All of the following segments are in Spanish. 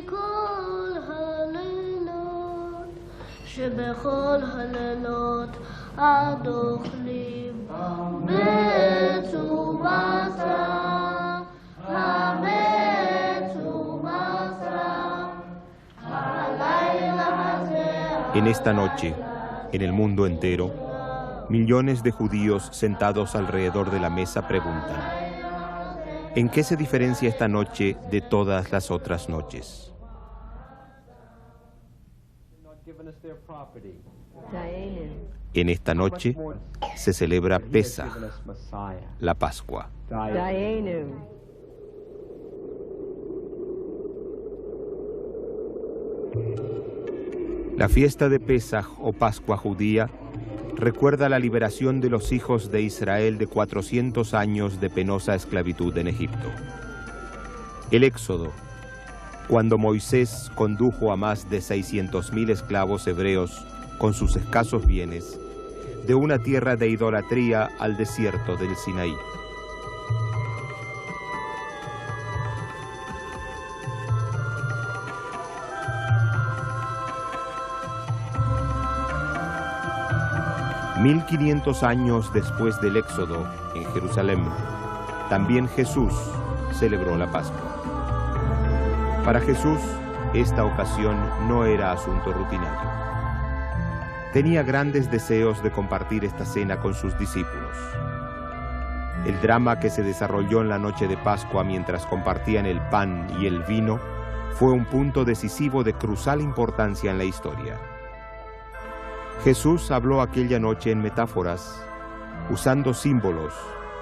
מכל הלילות, שבכל הלילות עד אוכלים חמץ ובשר, חמץ ובשר, הלילה הזה. En esta noche, en el mundo entero, millones de judíos sentados alrededor de la mesa preguntan: ¿en qué se diferencia esta noche de todas las otras noches? En esta noche se celebra Pesaj, la Pascua. La fiesta de Pesaj o Pascua judía recuerda la liberación de los hijos de Israel de 400 años de penosa esclavitud en Egipto. El Éxodo, cuando Moisés condujo a más de 600.000 esclavos hebreos con sus escasos bienes de una tierra de idolatría al desierto del Sinaí. «1500 años después del Éxodo, en Jerusalén, también Jesús celebró la Pascua. Para Jesús, esta ocasión no era asunto rutinario. Tenía grandes deseos de compartir esta cena con sus discípulos. El drama que se desarrolló en la noche de Pascua mientras compartían el pan y el vino fue un punto decisivo de crucial importancia en la historia. Jesús habló aquella noche en metáforas, usando símbolos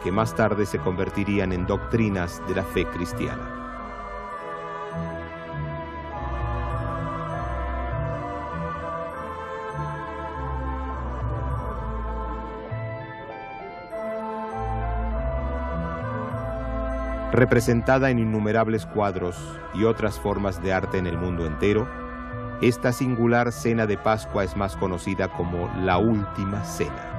que más tarde se convertirían en doctrinas de la fe cristiana. Representada en innumerables cuadros y otras formas de arte en el mundo entero, esta singular cena de Pascua es más conocida como la Última Cena.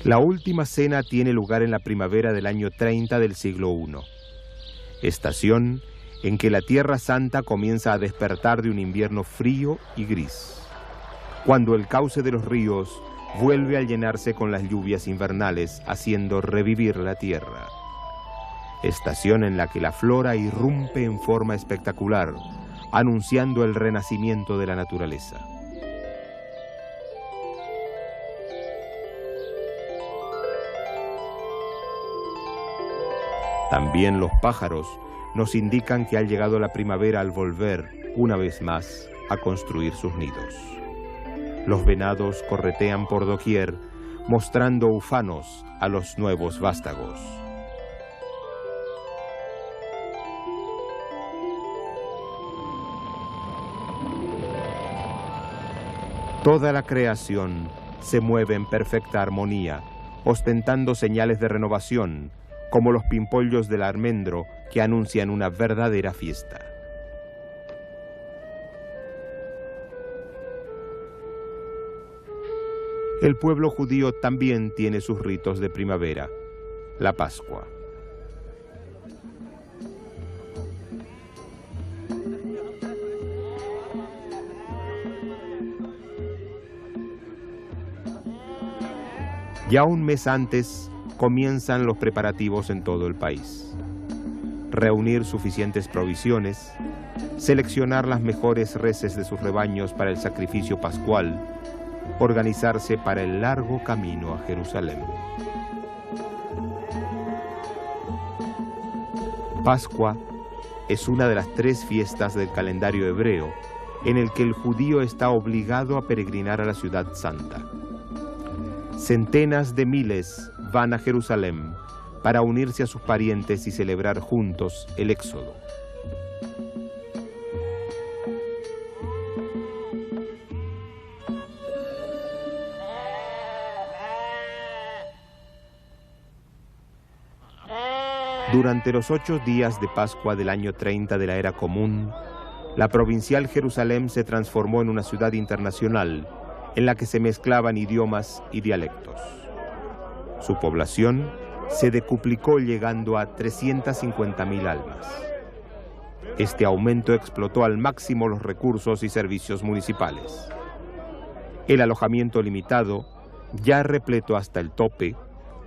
La Última Cena tiene lugar en la primavera del año 30 del siglo I, estación en que la Tierra Santa comienza a despertar de un invierno frío y gris, cuando el cauce de los ríos vuelve a llenarse con las lluvias invernales, haciendo revivir la tierra. Estación en la que la flora irrumpe en forma espectacular, anunciando el renacimiento de la naturaleza. También los pájaros nos indican que ha llegado la primavera al volver, una vez más, a construir sus nidos. Los venados corretean por doquier, mostrando ufanos a los nuevos vástagos. Toda la creación se mueve en perfecta armonía, ostentando señales de renovación, como los pimpollos del almendro que anuncian una verdadera fiesta. El pueblo judío también tiene sus ritos de primavera, la Pascua. Ya un mes antes comienzan los preparativos en todo el país. Reunir suficientes provisiones, seleccionar las mejores reses de sus rebaños para el sacrificio pascual, organizarse para el largo camino a Jerusalén. Pascua es una de las 3 fiestas del calendario hebreo en el que el judío está obligado a peregrinar a la ciudad santa. Centenas de miles van a Jerusalén para unirse a sus parientes y celebrar juntos el Éxodo. Durante los 8 días de Pascua del año 30 de la era común, la provincial Jerusalén se transformó en una ciudad internacional en la que se mezclaban idiomas y dialectos. Su población se decuplicó llegando a 350.000 almas. Este aumento explotó al máximo los recursos y servicios municipales. El alojamiento limitado, ya repleto hasta el tope,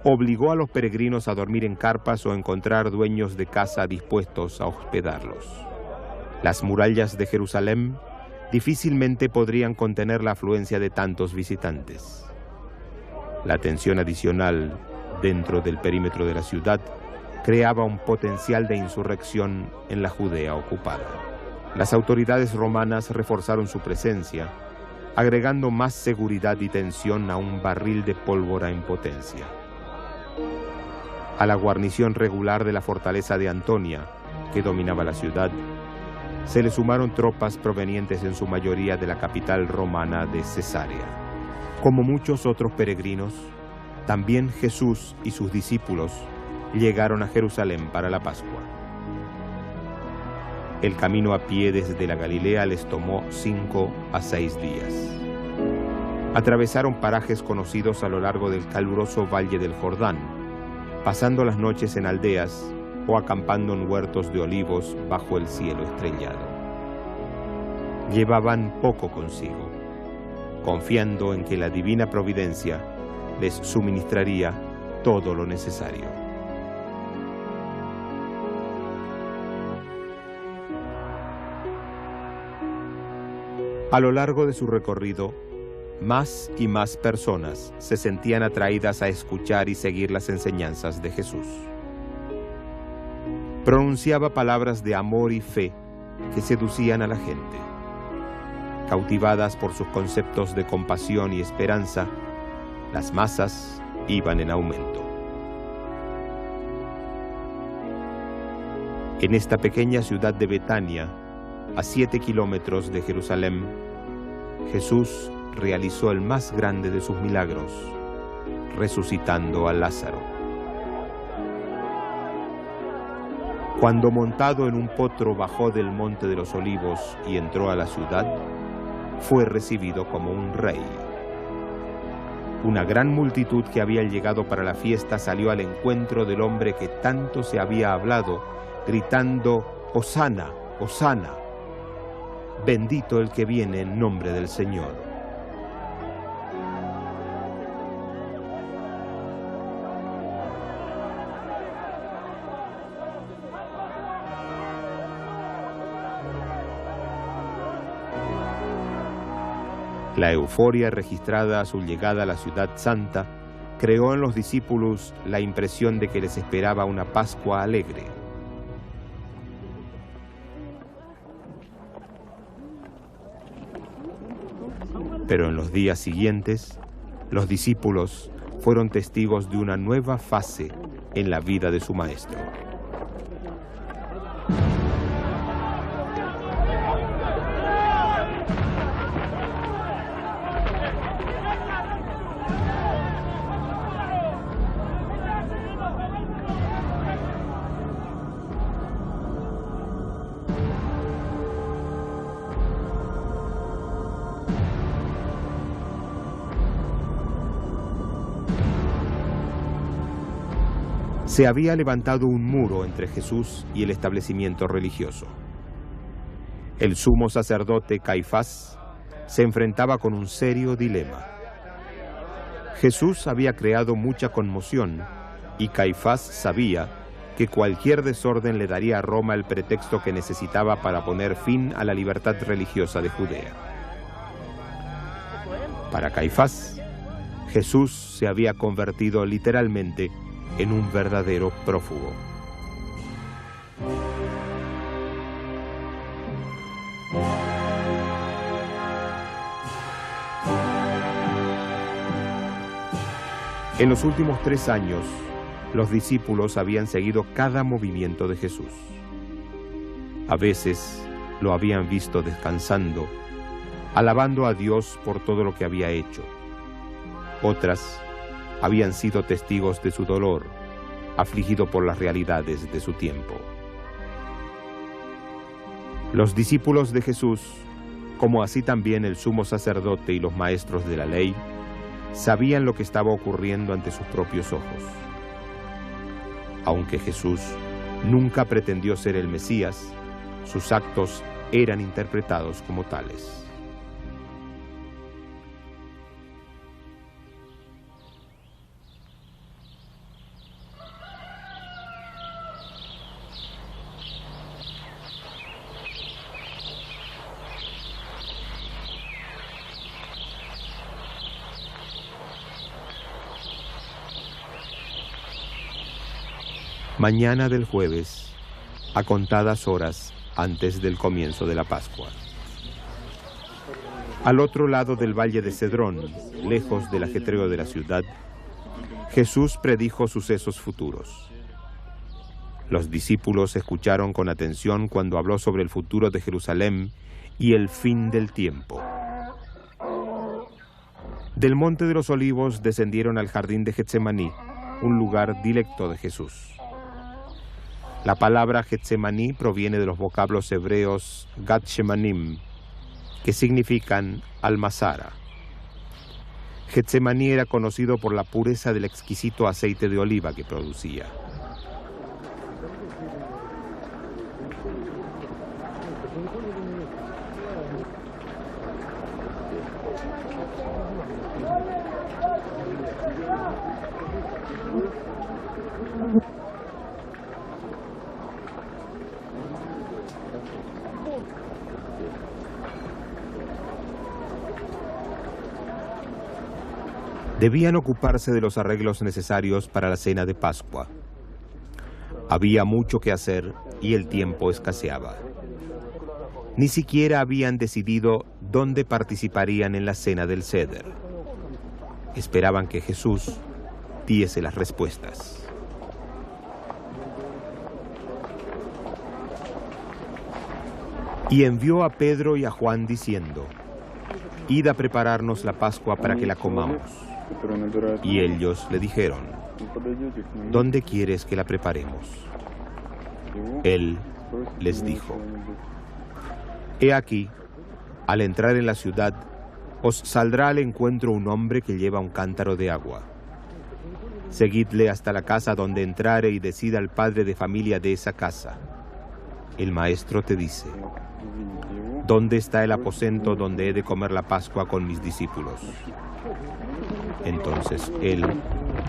obligó a los peregrinos a dormir en carpas o encontrar dueños de casa dispuestos a hospedarlos. Las murallas de Jerusalén difícilmente podrían contener la afluencia de tantos visitantes. La tensión adicional dentro del perímetro de la ciudad creaba un potencial de insurrección en la Judea ocupada. Las autoridades romanas reforzaron su presencia, agregando más seguridad y tensión a un barril de pólvora en potencia. A la guarnición regular de la fortaleza de Antonia, que dominaba la ciudad, se le sumaron tropas provenientes en su mayoría de la capital romana de Cesarea. Como muchos otros peregrinos, también Jesús y sus discípulos llegaron a Jerusalén para la Pascua. El camino a pie desde la Galilea les tomó 5 a 6 días. Atravesaron parajes conocidos a lo largo del caluroso valle del Jordán, pasando las noches en aldeas o acampando en huertos de olivos bajo el cielo estrellado. Llevaban poco consigo, confiando en que la divina providencia les suministraría todo lo necesario. A lo largo de su recorrido, más y más personas se sentían atraídas a escuchar y seguir las enseñanzas de Jesús. Pronunciaba palabras de amor y fe que seducían a la gente. Cautivadas por sus conceptos de compasión y esperanza, las masas iban en aumento. En esta pequeña ciudad de Betania, a 7 kilómetros de Jerusalén, Jesús realizó el más grande de sus milagros, resucitando a Lázaro. Cuando montado en un potro bajó del Monte de los Olivos y entró a la ciudad, fue recibido como un rey. Una gran multitud que había llegado para la fiesta salió al encuentro del hombre que tanto se había hablado, gritando: «Hosana, Hosana, bendito el que viene en nombre del Señor». La euforia registrada a su llegada a la ciudad santa creó en los discípulos la impresión de que les esperaba una Pascua alegre. Pero en los días siguientes, los discípulos fueron testigos de una nueva fase en la vida de su maestro. Se había levantado un muro entre Jesús y el establecimiento religioso. El sumo sacerdote Caifás se enfrentaba con un serio dilema. Jesús había creado mucha conmoción y Caifás sabía que cualquier desorden le daría a Roma el pretexto que necesitaba para poner fin a la libertad religiosa de Judea. Para Caifás, Jesús se había convertido literalmente en un verdadero prófugo. En los últimos 3 años, los discípulos habían seguido cada movimiento de Jesús. A veces lo habían visto descansando, alabando a Dios por todo lo que había hecho. Otras habían sido testigos de su dolor, afligido por las realidades de su tiempo. Los discípulos de Jesús, como así también el sumo sacerdote y los maestros de la ley, sabían lo que estaba ocurriendo ante sus propios ojos. Aunque Jesús nunca pretendió ser el Mesías, sus actos eran interpretados como tales. Mañana del jueves, a contadas horas antes del comienzo de la Pascua. Al otro lado del valle de Cedrón, lejos del ajetreo de la ciudad, Jesús predijo sucesos futuros. Los discípulos escucharon con atención cuando habló sobre el futuro de Jerusalén y el fin del tiempo. Del Monte de los Olivos descendieron al jardín de Getsemaní, un lugar dilecto de Jesús. La palabra Getsemaní proviene de los vocablos hebreos Gad Shemanim, que significan almazara. Getsemaní era conocido por la pureza del exquisito aceite de oliva que producía. Debían ocuparse de los arreglos necesarios para la cena de Pascua. Había mucho que hacer y el tiempo escaseaba. Ni siquiera habían decidido dónde participarían en la cena del Seder. Esperaban que Jesús diese las respuestas. Y envió a Pedro y a Juan diciendo: «Id a prepararnos la Pascua para que la comamos». Y ellos le dijeron: «¿Dónde quieres que la preparemos?». Él les dijo: «He aquí, al entrar en la ciudad, os saldrá al encuentro un hombre que lleva un cántaro de agua. Seguidle hasta la casa donde entrare y decida al padre de familia de esa casa: el maestro te dice: ¿dónde está el aposento donde he de comer la Pascua con mis discípulos? Entonces él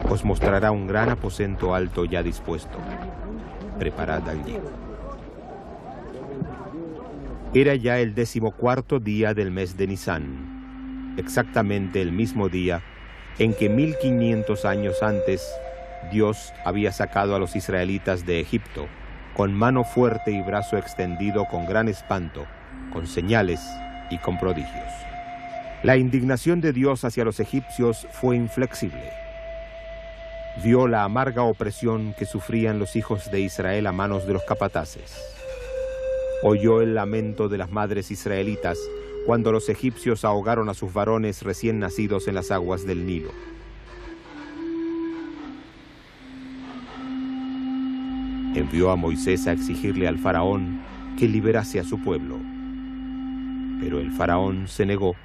os mostrará un gran aposento alto ya dispuesto. Preparad allí». Era ya el 14º día del mes de Nisán, exactamente el mismo día en que 1500 años antes Dios había sacado a los israelitas de Egipto con mano fuerte y brazo extendido, con gran espanto, con señales y con prodigios. La indignación de Dios hacia los egipcios fue inflexible. Vio la amarga opresión que sufrían los hijos de Israel a manos de los capataces. Oyó el lamento de las madres israelitas cuando los egipcios ahogaron a sus varones recién nacidos en las aguas del Nilo. Envió a Moisés a exigirle al faraón que liberase a su pueblo. Pero el faraón se negó,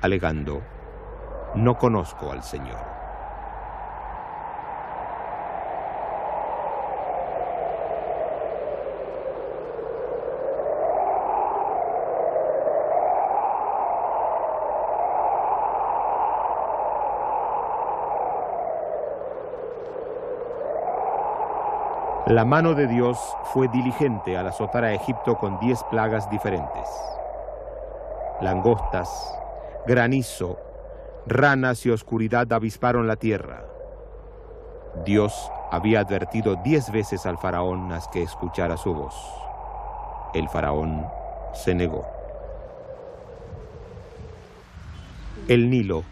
alegando: «No conozco al Señor». La mano de Dios fue diligente al azotar a Egipto con 10 plagas diferentes. Langostas, granizo, ranas y oscuridad avisparon la tierra. Dios había advertido 10 veces al faraón haz que escuchara su voz. El faraón se negó. El Nilo,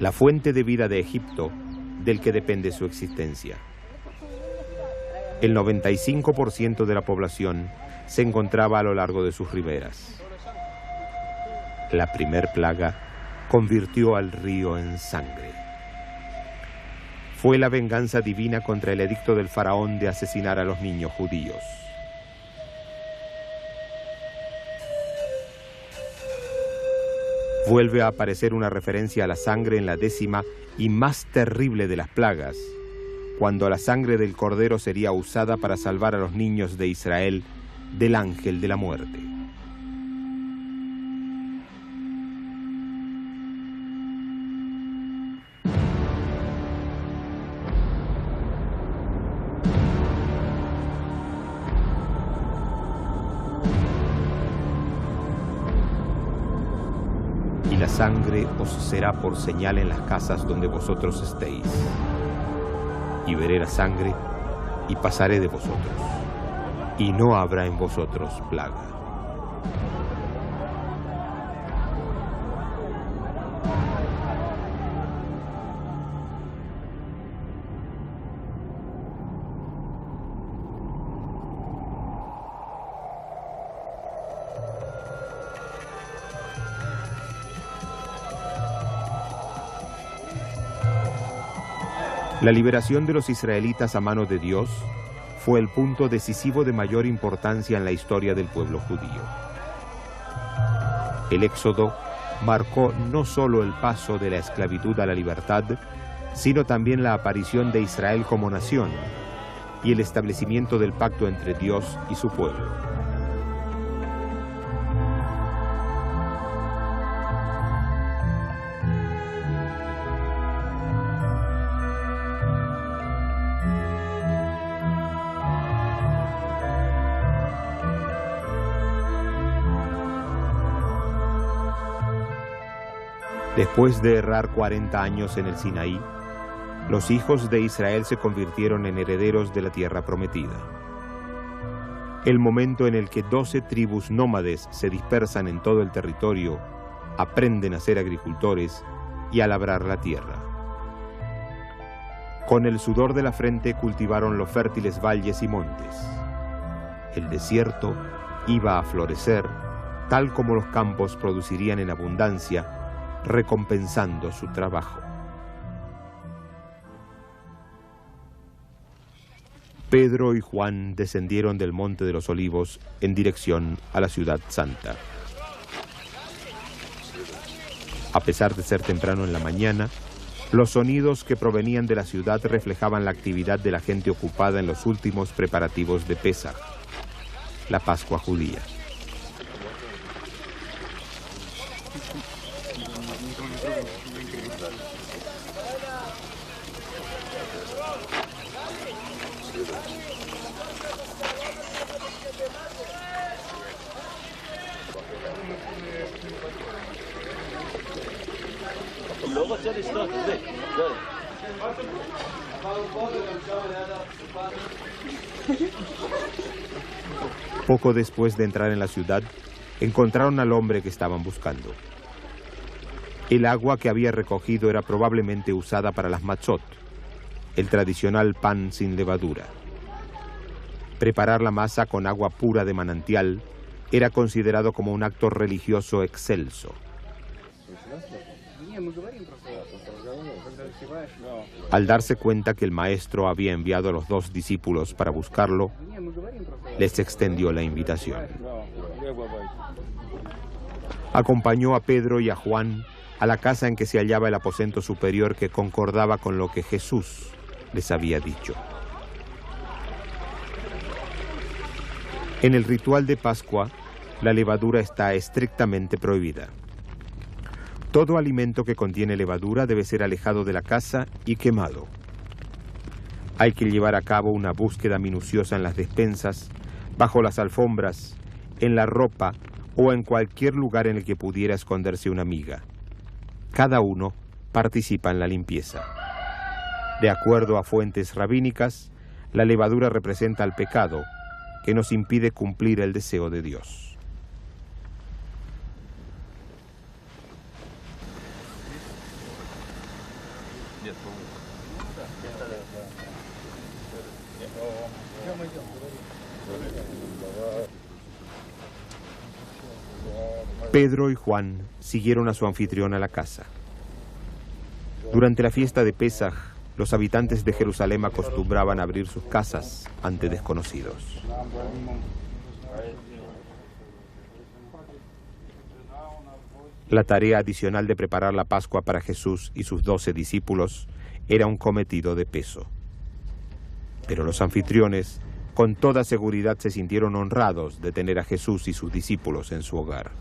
la fuente de vida de Egipto, del que depende su existencia. El 95% de la población se encontraba a lo largo de sus riberas. La primer plaga convirtió al río en sangre. fue la venganza divina contra el edicto del faraón de asesinar a los niños judíos. Vuelve a aparecer una referencia a la sangre en la 10ª y más terrible de las plagas, cuando la sangre del cordero sería usada para salvar a los niños de Israel del ángel de la muerte. Y la sangre os será por señal en las casas donde vosotros estéis. Y veré la sangre y pasaré de vosotros, y no habrá en vosotros plaga. La liberación de los israelitas a mano de Dios fue el punto decisivo de mayor importancia en la historia del pueblo judío. El Éxodo marcó no solo el paso de la esclavitud a la libertad, sino también la aparición de Israel como nación y el establecimiento del pacto entre Dios y su pueblo. Después de errar 40 años en el Sinaí, los hijos de Israel se convirtieron en herederos de la tierra prometida. El momento en el que 12 tribus nómades se dispersan en todo el territorio, aprenden a ser agricultores y a labrar la tierra. Con el sudor de la frente cultivaron los fértiles valles y montes. El desierto iba a florecer, tal como los campos producirían en abundancia, recompensando su trabajo. Pedro y Juan descendieron del Monte de los Olivos en dirección a la Ciudad Santa. A pesar de ser temprano en la mañana, los sonidos que provenían de la ciudad reflejaban la actividad de la gente ocupada en los últimos preparativos de Pesaj, la Pascua judía. Poco después de entrar en la ciudad, encontraron al hombre que estaban buscando. El agua que había recogido era probablemente usada para las matzot, el tradicional pan sin levadura. Preparar la masa con agua pura de manantial era considerado como un acto religioso excelso. Al darse cuenta que el maestro había enviado a los 2 discípulos para buscarlo, les extendió la invitación. Acompañó a Pedro y a Juan a la casa en que se hallaba el aposento superior que concordaba con lo que Jesús les había dicho. En el ritual de Pascua, la levadura está estrictamente prohibida. Todo alimento que contiene levadura debe ser alejado de la casa y quemado. Hay que llevar a cabo una búsqueda minuciosa en las despensas, bajo las alfombras, en la ropa o en cualquier lugar en el que pudiera esconderse una miga. Cada uno participa en la limpieza. De acuerdo a fuentes rabínicas, la levadura representa el pecado que nos impide cumplir el deseo de Dios. Pedro y Juan siguieron a su anfitrión a la casa. Durante la fiesta de Pesaj, los habitantes de Jerusalén acostumbraban a abrir sus casas ante desconocidos. La tarea adicional de preparar la Pascua para Jesús y sus 12 discípulos era un cometido de peso. Pero los anfitriones, con toda seguridad, se sintieron honrados de tener a Jesús y sus discípulos en su hogar.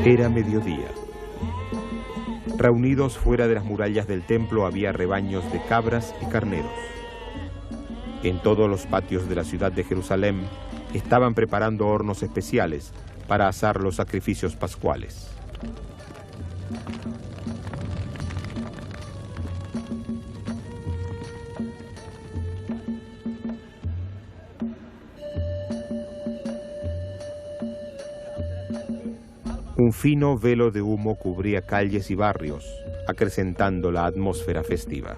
Era mediodía. Reunidos fuera de las murallas del templo había rebaños de cabras y carneros. En todos los patios de la ciudad de Jerusalén estaban preparando hornos especiales para asar los sacrificios pascuales. Un fino velo de humo cubría calles y barrios, acrecentando la atmósfera festiva.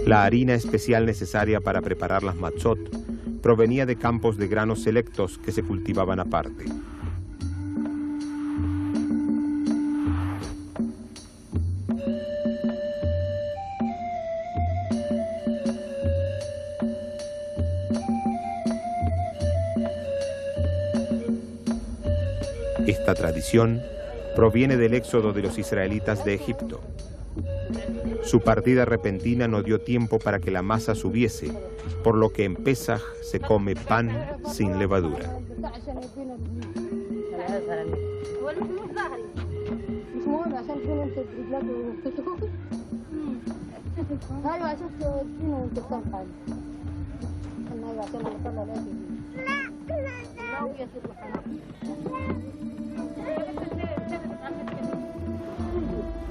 La harina especial necesaria para preparar las matzot provenía de campos de granos selectos que se cultivaban aparte. Esta tradición proviene del éxodo de los israelitas de Egipto. Su partida repentina no dio tiempo para que la masa subiese, por lo que en Pesaj se come pan sin levadura.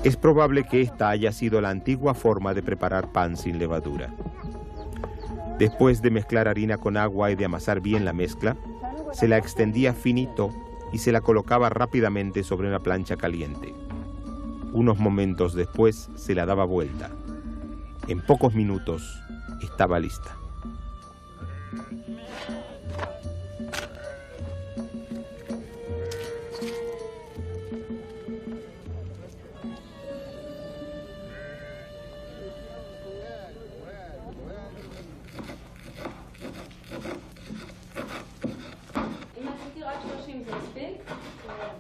Es probable que esta haya sido la antigua forma de preparar pan sin levadura. Después de mezclar harina con agua y de amasar bien la mezcla, se la extendía finito y se la colocaba rápidamente sobre una plancha caliente. Unos momentos después se la daba vuelta. En pocos minutos estaba lista.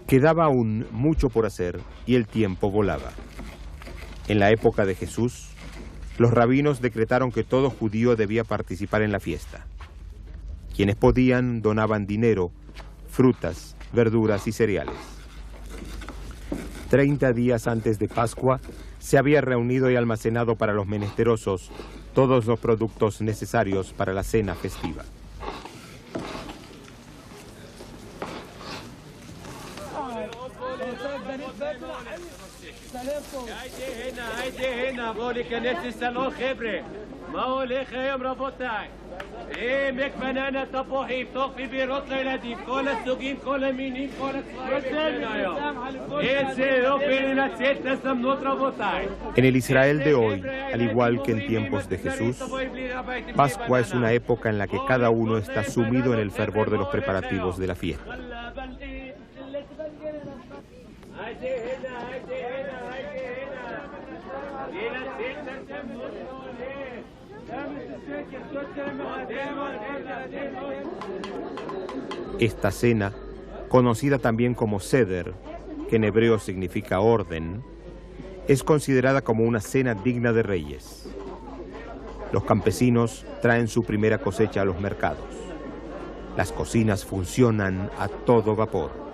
Quedaba aún mucho por hacer y el tiempo volaba. En la época de Jesús, los rabinos decretaron que todo judío debía participar en la fiesta. Quienes podían donaban dinero, frutas, verduras y cereales. 30 días antes de Pascua se había reunido y almacenado para los menesterosos todos los productos necesarios para la cena festiva. En el Israel de hoy, al igual que en tiempos de Jesús, Pascua es una época en la que cada uno está sumido en el fervor de los preparativos de la fiesta. Esta cena, conocida también como Seder, que en hebreo significa orden, es considerada como una cena digna de reyes. Los campesinos traen su primera cosecha a los mercados. Las cocinas funcionan a todo vapor.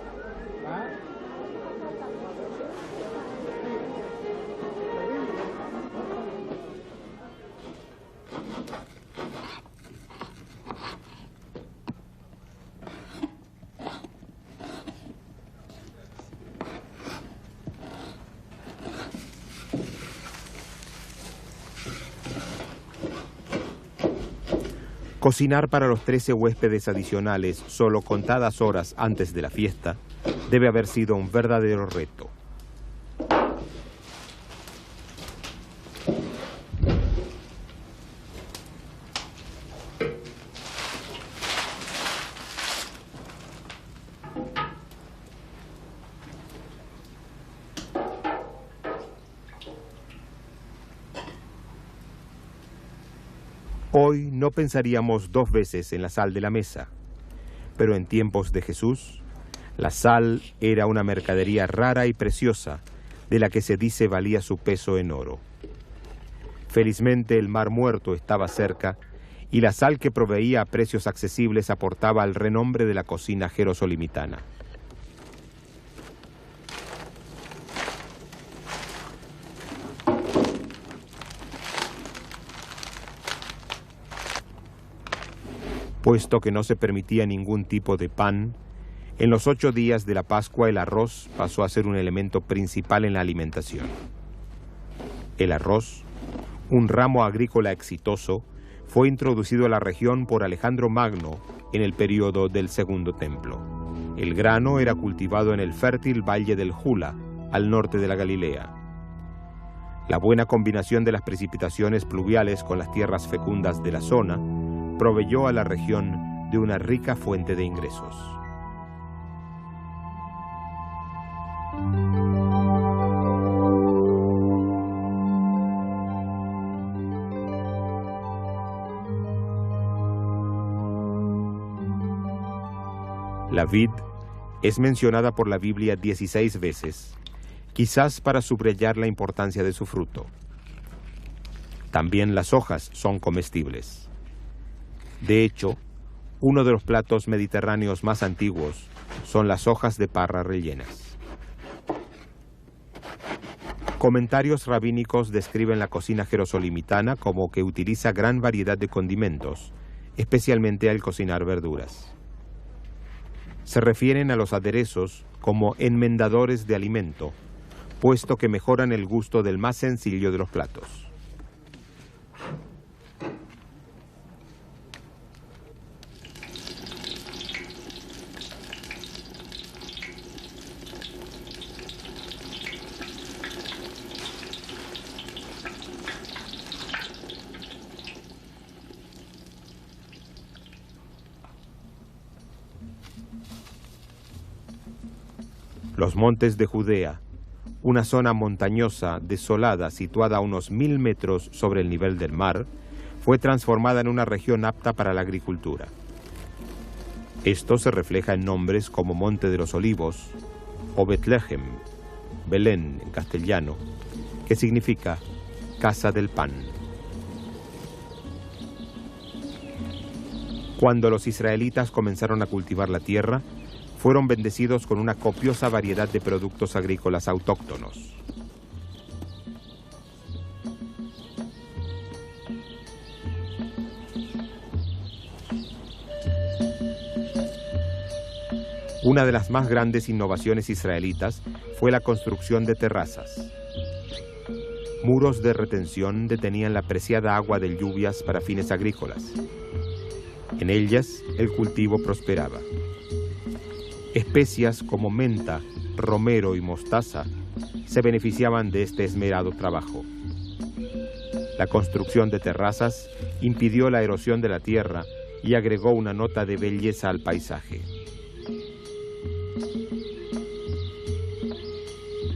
Cocinar para los 13 huéspedes adicionales solo contadas horas antes de la fiesta debe haber sido un verdadero reto. Hoy no pensaríamos dos veces en la sal de la mesa, pero en tiempos de Jesús, la sal era una mercadería rara y preciosa, de la que se dice valía su peso en oro. Felizmente el Mar Muerto estaba cerca, y la sal que proveía a precios accesibles aportaba al renombre de la cocina jerosolimitana. Puesto que no se permitía ningún tipo de pan, en los 8 días de la Pascua el arroz pasó a ser un elemento principal en la alimentación. El arroz, un ramo agrícola exitoso, fue introducido a la región por Alejandro Magno en el período del Segundo Templo. El grano era cultivado en el fértil valle del Jula, al norte de la Galilea. La buena combinación de las precipitaciones pluviales con las tierras fecundas de la zona proveyó a la región de una rica fuente de ingresos. La vid es mencionada por la Biblia 16 veces, quizás para subrayar la importancia de su fruto. También las hojas son comestibles. De hecho, uno de los platos mediterráneos más antiguos son las hojas de parra rellenas. Comentarios rabínicos describen la cocina jerosolimitana como que utiliza gran variedad de condimentos, especialmente al cocinar verduras. Se refieren a los aderezos como enmendadores de alimento, puesto que mejoran el gusto del más sencillo de los platos. Los montes de Judea, una zona montañosa desolada situada a unos 1000 metros sobre el nivel del mar, fue transformada en una región apta para la agricultura. Esto se refleja en nombres como Monte de los Olivos o Betlehem, Belén en castellano, que significa Casa del Pan. Cuando los israelitas comenzaron a cultivar la tierra, fueron bendecidos con una copiosa variedad de productos agrícolas autóctonos. Una de las más grandes innovaciones israelitas fue la construcción de terrazas. Muros de retención detenían la preciada agua de lluvias para fines agrícolas. En ellas el cultivo prosperaba. Especias como menta, romero y mostaza se beneficiaban de este esmerado trabajo. La construcción de terrazas impidió la erosión de la tierra y agregó una nota de belleza al paisaje.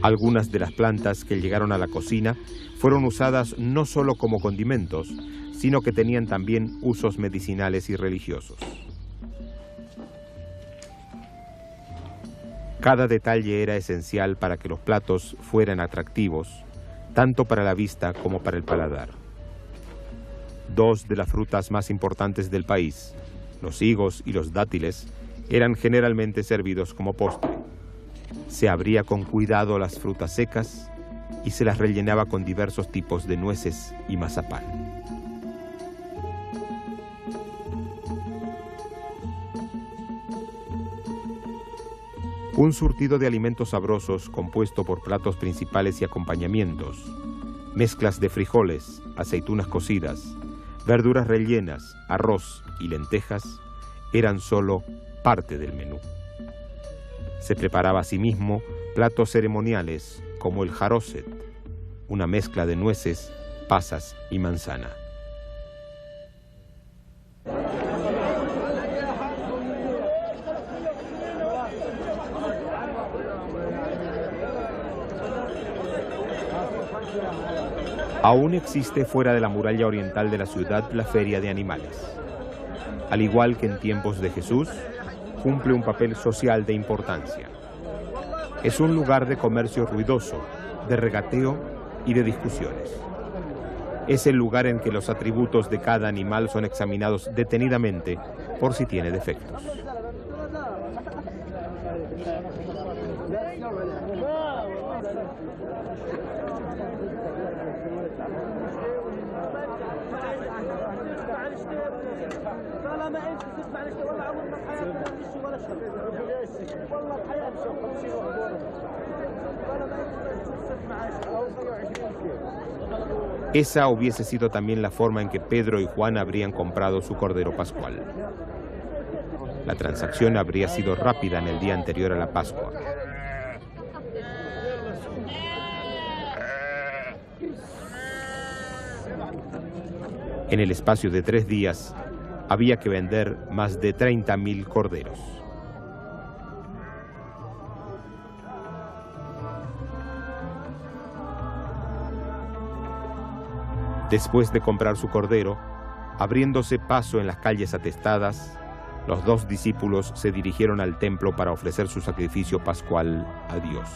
Algunas de las plantas que llegaron a la cocina fueron usadas no solo como condimentos, sino que tenían también usos medicinales y religiosos. Cada detalle era esencial para que los platos fueran atractivos, tanto para la vista como para el paladar. Dos de las frutas más importantes del país, los higos y los dátiles, eran generalmente servidos como postre. Se abría con cuidado las frutas secas y se las rellenaba con diversos tipos de nueces y mazapán. Un surtido de alimentos sabrosos compuesto por platos principales y acompañamientos, mezclas de frijoles, aceitunas cocidas, Verduras rellenas, arroz y lentejas eran solo parte del menú. Se preparaba asimismo platos ceremoniales como el jaroset, una mezcla de nueces, pasas y manzana. Aún existe fuera de la muralla oriental de la ciudad la feria de animales. Al igual que en tiempos de Jesús, cumple un papel social de importancia. Es un lugar de comercio ruidoso, de regateo y de discusiones. Es el lugar en que los atributos de cada animal son examinados detenidamente por si tiene defectos. Esa hubiese sido también la forma en que Pedro y Juan habrían comprado su cordero pascual. La transacción habría sido rápida en el día anterior a la Pascua. En el espacio de 3 días, había que vender más de 30.000 corderos. Después de comprar su cordero, abriéndose paso en las calles atestadas, los 2 discípulos se dirigieron al templo para ofrecer su sacrificio pascual a Dios.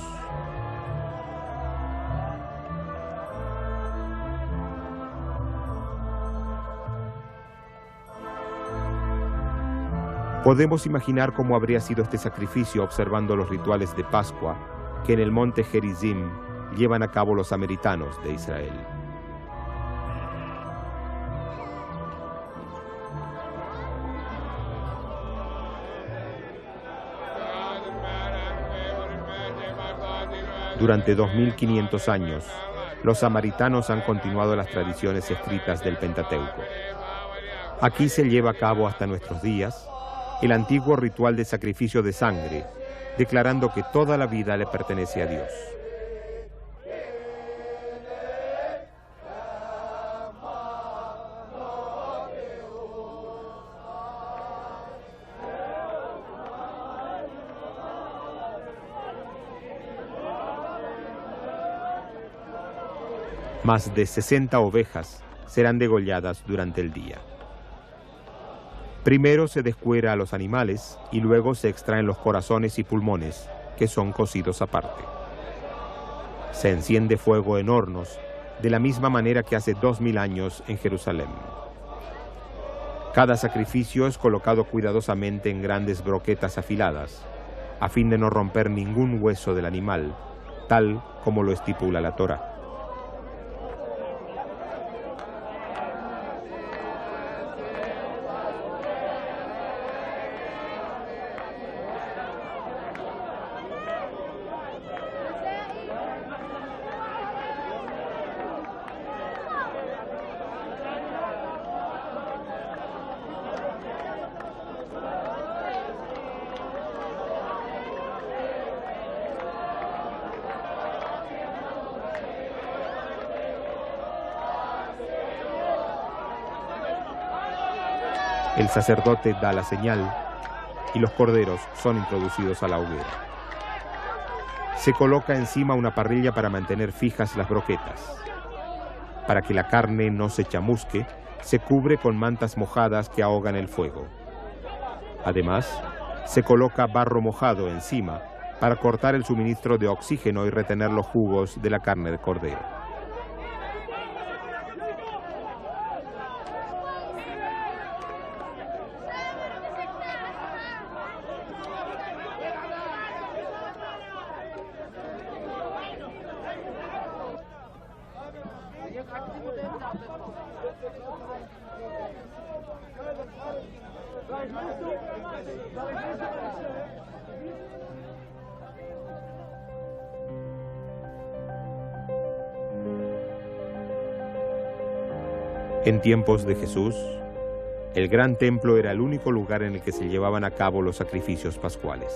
Podemos imaginar cómo habría sido este sacrificio observando los rituales de Pascua que en el monte Gerizim llevan a cabo los samaritanos de Israel. Durante 2500 años, los samaritanos han continuado las tradiciones escritas del Pentateuco. Aquí se lleva a cabo hasta nuestros días el antiguo ritual de sacrificio de sangre, declarando que toda la vida le pertenece a Dios. Más de 60 ovejas serán degolladas durante el día. Primero se descuera a los animales y luego se extraen los corazones y pulmones, que son cocidos aparte. Se enciende fuego en hornos, de la misma manera que hace 2000 años en Jerusalén. Cada sacrificio es colocado cuidadosamente en grandes broquetas afiladas, a fin de no romper ningún hueso del animal, tal como lo estipula la Torá. El sacerdote da la señal y los corderos son introducidos a la hoguera. Se coloca encima una parrilla para mantener fijas las broquetas. Para que la carne no se chamusque, se cubre con mantas mojadas que ahogan el fuego. Además, se coloca barro mojado encima para cortar el suministro de oxígeno y retener los jugos de la carne de cordero. En tiempos de Jesús, el gran templo era el único lugar en el que se llevaban a cabo los sacrificios pascuales.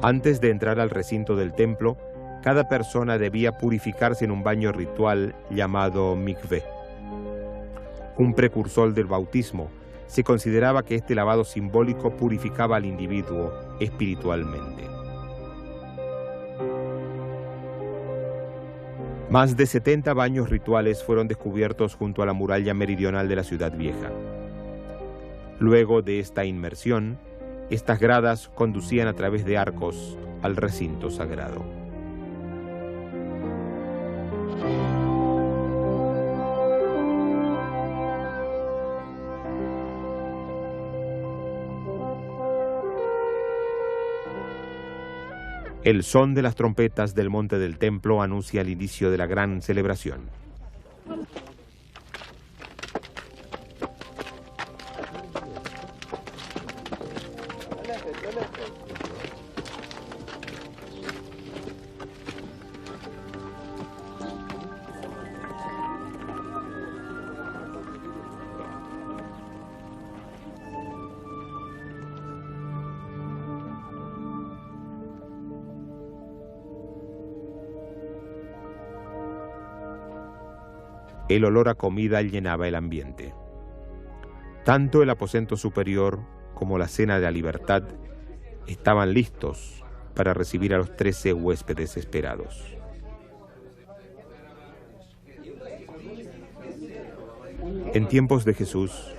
Antes de entrar al recinto del templo, cada persona debía purificarse en un baño ritual llamado mikveh. Un precursor del bautismo, se consideraba que este lavado simbólico purificaba al individuo espiritualmente. Más de 70 baños rituales fueron descubiertos junto a la muralla meridional de la ciudad vieja. Luego de esta inmersión, estas gradas conducían a través de arcos al recinto sagrado. El son de las trompetas del monte del templo anuncia el inicio de la gran celebración. El olor a comida llenaba el ambiente. Tanto el aposento superior como la cena de la libertad estaban listos para recibir a los 13 huéspedes esperados. En tiempos de Jesús,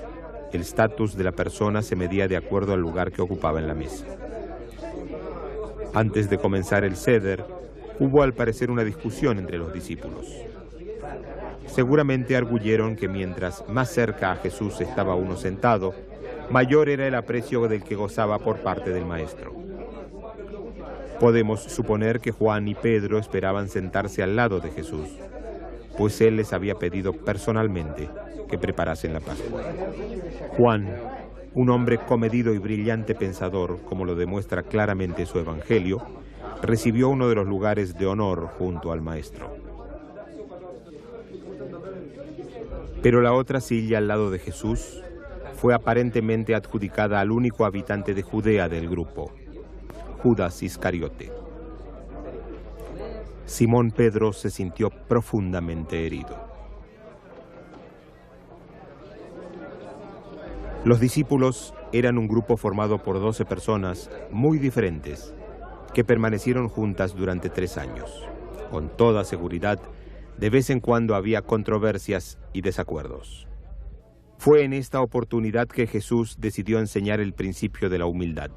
el estatus de la persona se medía de acuerdo al lugar que ocupaba en la mesa. Antes de comenzar el Seder, hubo al parecer una discusión entre los discípulos. Seguramente arguyeron que mientras más cerca a Jesús estaba uno sentado, mayor era el aprecio del que gozaba por parte del Maestro. Podemos suponer que Juan y Pedro esperaban sentarse al lado de Jesús, pues él les había pedido personalmente que preparasen la Pascua. Juan, un hombre comedido y brillante pensador, como lo demuestra claramente su Evangelio, recibió uno de los lugares de honor junto al Maestro. Pero la otra silla al lado de Jesús fue aparentemente adjudicada al único habitante de Judea del grupo, Judas Iscariote. Simón Pedro se sintió profundamente herido. Los discípulos eran un grupo formado por 12 personas muy diferentes que permanecieron juntas durante 3 años. Con toda seguridad, de vez en cuando había controversias y desacuerdos. Fue en esta oportunidad que Jesús decidió enseñar el principio de la humildad.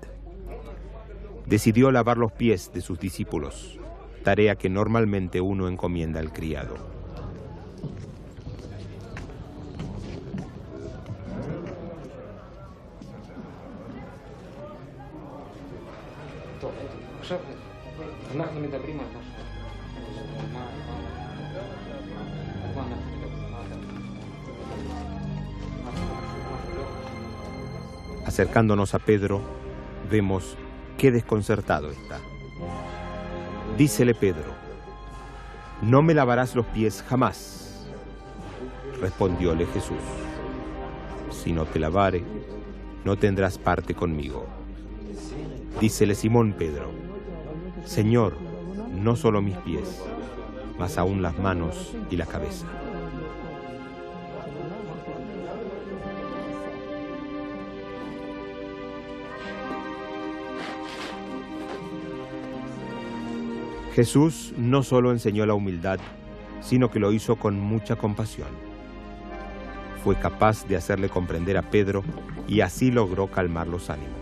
Decidió lavar los pies de sus discípulos, tarea que normalmente uno encomienda al criado. Acercándonos a Pedro, vemos qué desconcertado está. Dícele Pedro: «No me lavarás los pies jamás». Respondióle Jesús: «Si no te lavare, no tendrás parte conmigo». Dícele Simón Pedro: «Señor, no solo mis pies, mas aún las manos y la cabeza». Jesús no solo enseñó la humildad, sino que lo hizo con mucha compasión. Fue capaz de hacerle comprender a Pedro y así logró calmar los ánimos.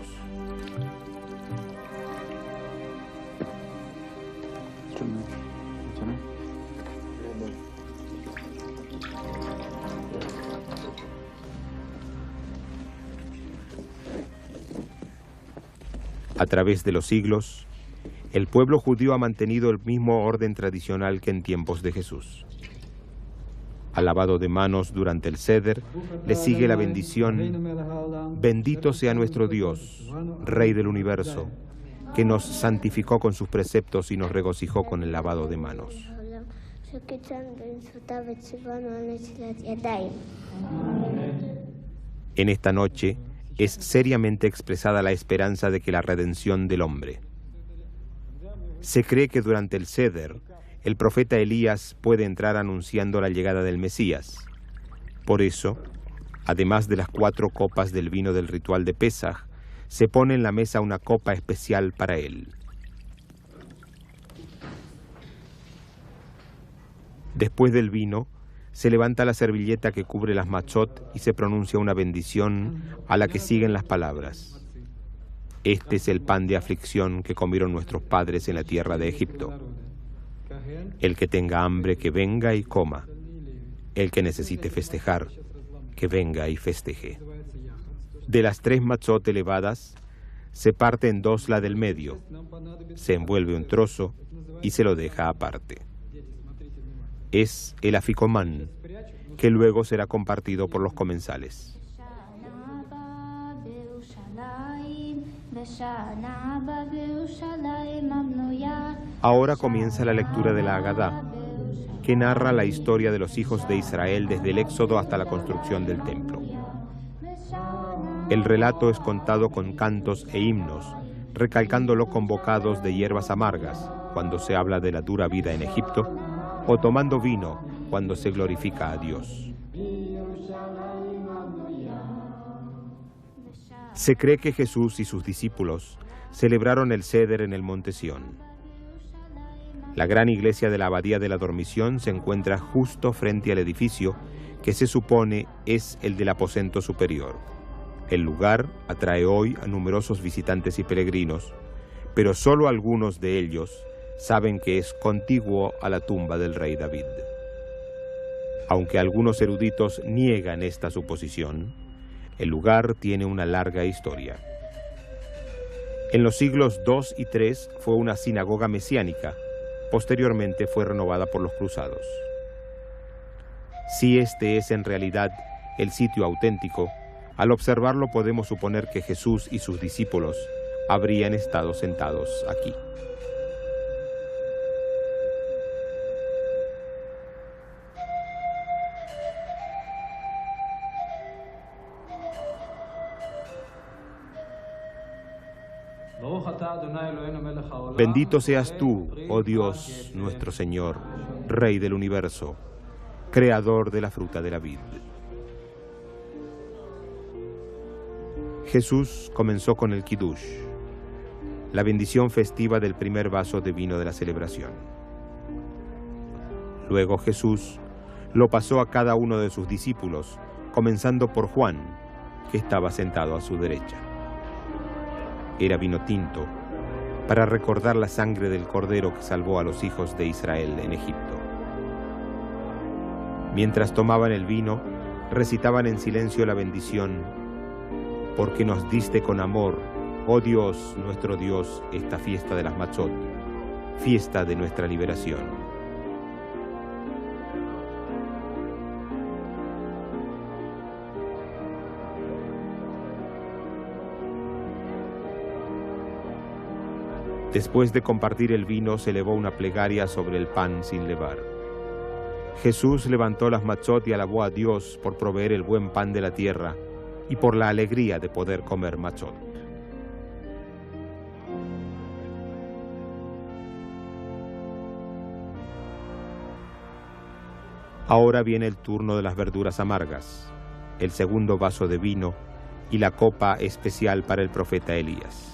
A través de los siglos, el pueblo judío ha mantenido el mismo orden tradicional que en tiempos de Jesús. Al lavado de manos durante el Seder le sigue la bendición: «Bendito sea nuestro Dios, Rey del universo, que nos santificó con sus preceptos y nos regocijó con el lavado de manos. En esta noche es seriamente expresada la esperanza de que la redención del hombre. Se cree que durante el Seder, el profeta Elías puede entrar anunciando la llegada del Mesías. Por eso, además de las 4 copas del vino del ritual de Pesaj, se pone en la mesa una copa especial para él. Después del vino, se levanta la servilleta que cubre las matzot y se pronuncia una bendición a la que siguen las palabras: este es el pan de aflicción que comieron nuestros padres en la tierra de Egipto. El que tenga hambre, que venga y coma. El que necesite festejar, que venga y festeje. De las 3 matzot elevadas, se parte en 2 la del medio, se envuelve un trozo y se lo deja aparte. Es el aficomán, que luego será compartido por los comensales. Ahora comienza la lectura de la Agadá, que narra la historia de los hijos de Israel desde el Éxodo hasta la construcción del templo. El relato es contado con cantos e himnos, recalcándolo con bocados de hierbas amargas, cuando se habla de la dura vida en Egipto, o tomando vino, cuando se glorifica a Dios. Se cree que Jesús y sus discípulos celebraron el Seder en el monte Sión. La gran iglesia de la Abadía de la Dormición se encuentra justo frente al edificio que se supone es el del aposento superior. El lugar atrae hoy a numerosos visitantes y peregrinos, pero solo algunos de ellos saben que es contiguo a la tumba del rey David. Aunque algunos eruditos niegan esta suposición, el lugar tiene una larga historia. En los siglos II y III fue una sinagoga mesiánica. Posteriormente fue renovada por los cruzados. Si este es en realidad el sitio auténtico, al observarlo podemos suponer que Jesús y sus discípulos habrían estado sentados aquí. Bendito seas tú, oh Dios, nuestro Señor, Rey del universo, Creador de la fruta de la vid. Jesús comenzó con el Kiddush, la bendición festiva del primer vaso de vino de la celebración. Luego Jesús lo pasó a cada uno de sus discípulos, comenzando por Juan, que estaba sentado a su derecha. Era vino tinto, para recordar la sangre del Cordero que salvó a los hijos de Israel en Egipto. Mientras tomaban el vino, recitaban en silencio la bendición: porque nos diste con amor, oh Dios, nuestro Dios, esta fiesta de las Matzot, fiesta de nuestra liberación. Después de compartir el vino, se elevó una plegaria sobre el pan sin levar. Jesús levantó las matzot y alabó a Dios por proveer el buen pan de la tierra y por la alegría de poder comer matzot. Ahora viene el turno de las verduras amargas, el segundo vaso de vino y la copa especial para el profeta Elías.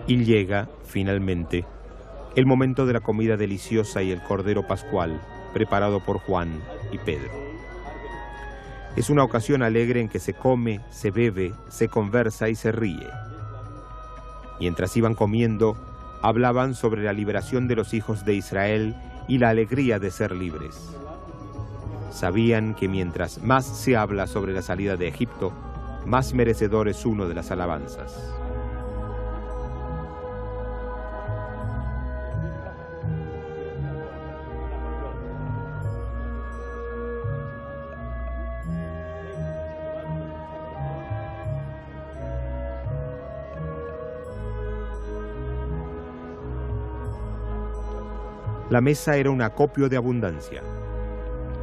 Y llega, finalmente, el momento de la comida deliciosa y el cordero pascual, preparado por Juan y Pedro. Es una ocasión alegre en que se come, se bebe, se conversa y se ríe. Mientras iban comiendo, hablaban sobre la liberación de los hijos de Israel y la alegría de ser libres. Sabían que mientras más se habla sobre la salida de Egipto, más merecedor es uno de las alabanzas. La mesa era un acopio de abundancia.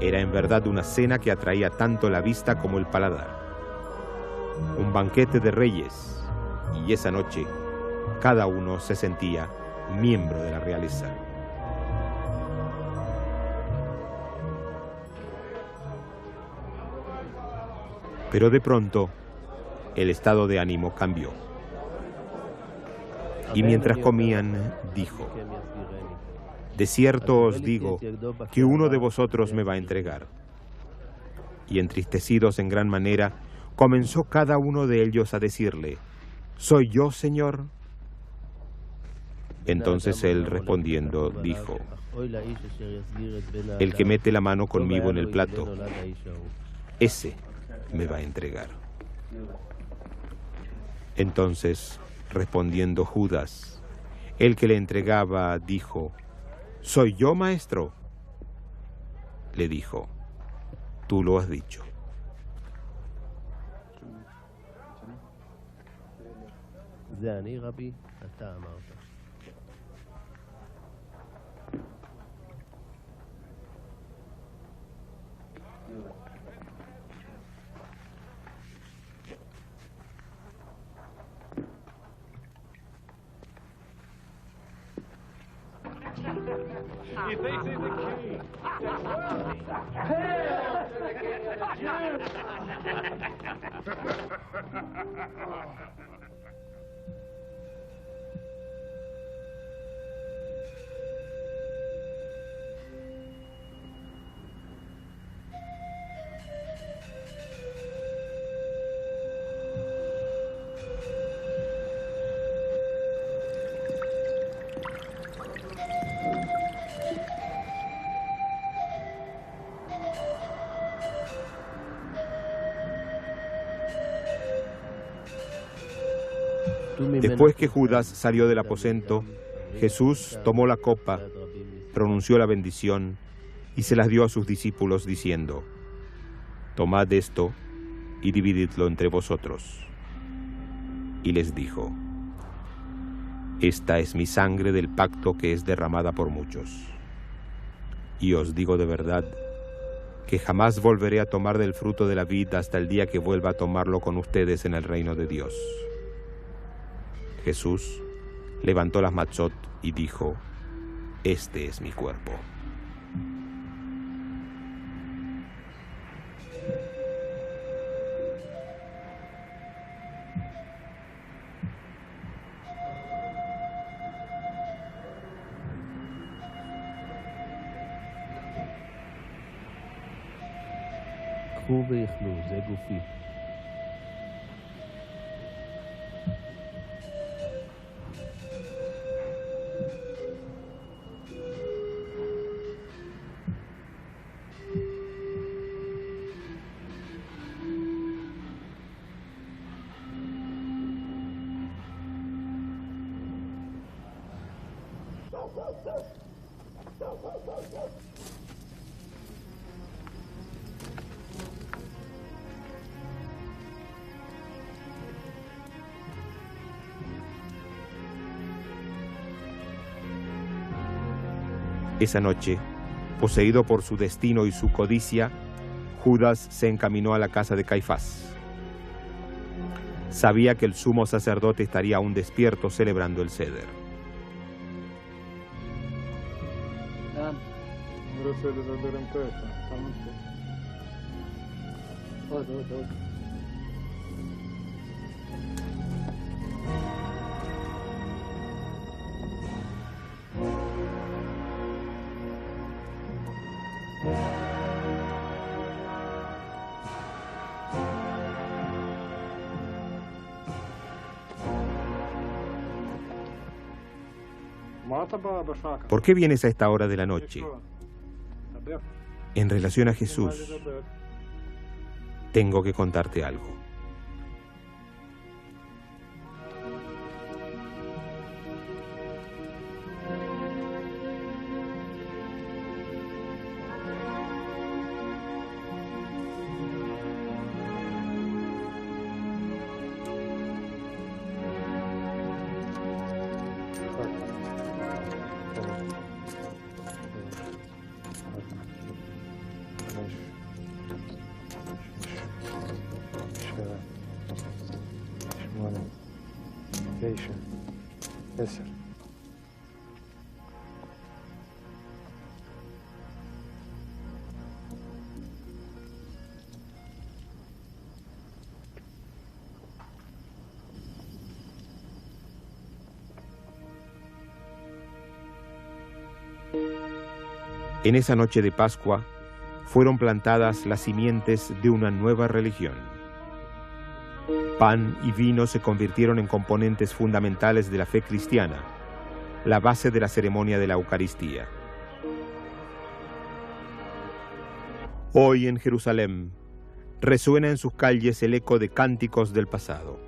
Era en verdad una cena que atraía tanto la vista como el paladar. Un banquete de reyes, y esa noche cada uno se sentía miembro de la realeza. Pero de pronto, el estado de ánimo cambió. Y mientras comían, dijo: de cierto os digo que uno de vosotros me va a entregar. Y entristecidos en gran manera, comenzó cada uno de ellos a decirle: ¿soy yo, Señor? Entonces él respondiendo dijo: el que mete la mano conmigo en el plato, ese me va a entregar. Entonces, respondiendo Judas, el que le entregaba, dijo: ¿soy yo, maestro? Le dijo: tú lo has dicho. He thinks he's the king. Después que Judas salió del aposento, Jesús tomó la copa, pronunció la bendición y se las dio a sus discípulos diciendo: tomad esto y divididlo entre vosotros. Y les dijo: esta es mi sangre del pacto que es derramada por muchos. Y os digo de verdad que jamás volveré a tomar del fruto de la vid hasta el día que vuelva a tomarlo con ustedes en el reino de Dios. Jesús levantó las matzot y dijo: este es mi cuerpo. קחו ויאכלו, זה גופי. Esa noche, poseído por su destino y su codicia, Judas se encaminó a la casa de Caifás. Sabía que el sumo sacerdote estaría aún despierto celebrando el ceder. ¿Por qué vienes a esta hora de la noche? En relación a Jesús, tengo que contarte algo. invitation. Yes, sir. En esa noche de Pascua fueron plantadas las simientes de una nueva religión. Pan y vino se convirtieron en componentes fundamentales de la fe cristiana, la base de la ceremonia de la Eucaristía. Hoy en Jerusalén resuena en sus calles el eco de cánticos del pasado.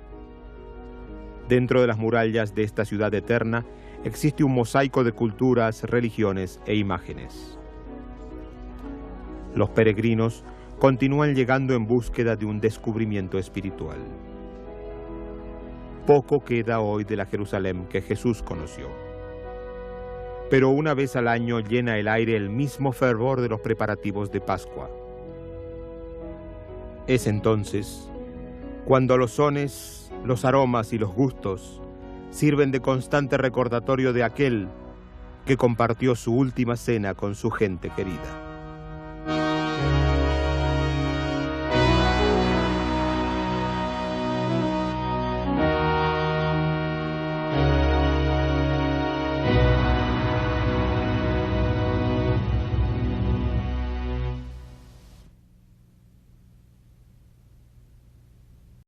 Dentro de las murallas de esta ciudad eterna existe un mosaico de culturas, religiones e imágenes. Los peregrinos continúan llegando en búsqueda de un descubrimiento espiritual. Poco queda hoy de la Jerusalén que Jesús conoció. Pero una vez al año llena el aire el mismo fervor de los preparativos de Pascua. Es entonces cuando los sones, los aromas y los gustos sirven de constante recordatorio de aquel que compartió su última cena con su gente querida.